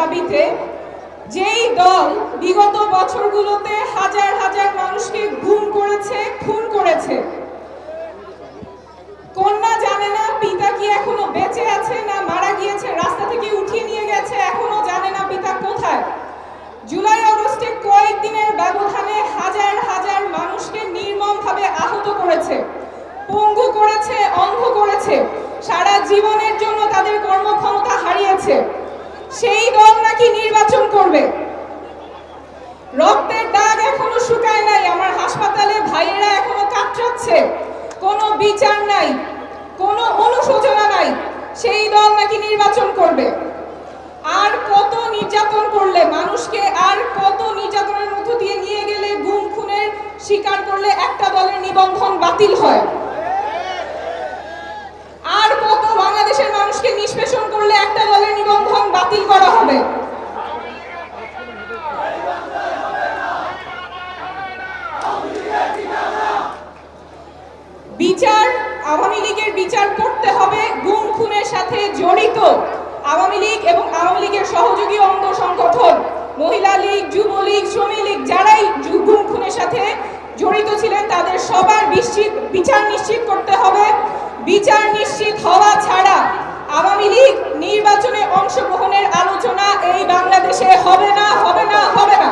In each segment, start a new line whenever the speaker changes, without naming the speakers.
দাবিতে যেই দল বিগত বছরগুলোতে হাজার হাজার মানুষকে গুম করেছে, খুন করেছে, কন্যা জানে না পিতা কি এখনো বেঁচে আছে না মারা গিয়েছে, রাস্তা থেকে উঠিয়ে নিয়ে গেছে, এখনো জানে না পিতা কোথায়। জুলাই আগস্টে কয়েকদিনের ব্যবধানে হাজার হাজার মানুষকে নির্মমভাবে আহত করেছে, পঙ্গু করেছে, অন্ধ করেছে, সারা জীবনের জন্য তাদের কর্মক্ষমতা হারিয়েছে। সেই দল নাকি নির্বাচন করবে। রক্তের দাগ এখনো শুকায় নাই, আমার হাসপাতালে ভাইয়েরা এখনো কাতরাচ্ছে, কোনো বিচার নাই, কোনো অনুশোচনা নাই। সেই দল নাকি নির্বাচন করবে। আর কত নির্যাতন করলে মানুষকে, আর কত নির্যাতনের মধ্য দিয়ে নিয়ে গেলে, গুম খুনের শিকার করলে একটা দলের নিবন্ধন বাতিল হয়? আর কত বাংলাদেশের মানুষকে নিষ্পেষণ করলে একটা দলের নিবন্ধন বাতিল করা হবে? বিচার, আওয়ামী লীগের বিচার করতে হবে। গুম খুনের সাথে জড়িত আওয়ামী লীগ এবং আওয়ামী লীগের সহযোগী অঙ্গ সংগঠন, মহিলা লীগ, যুবলীগ, শ্রমিক লীগ, যারাই গুম খুনের সাথে জড়িত ছিলেন তাদের সবার বিচার নিশ্চিত করতে হবে। বিচার নিশ্চিত হওয়া ছাড়া আওয়ামী লীগ নির্বাচনে অংশগ্রহণের আলোচনা এই বাংলাদেশে হবে না, হবে না, হবে না।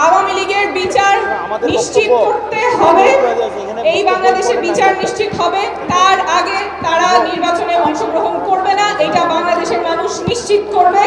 আওয়ামী লীগের বিচার নিশ্চিত করতে হবে, এই বাংলাদেশে বিচার নিশ্চিত হবে, তার আগে তারা নির্বাচনে অংশগ্রহণ করবে না, এটা বাংলাদেশের মানুষ নিশ্চিত করবে।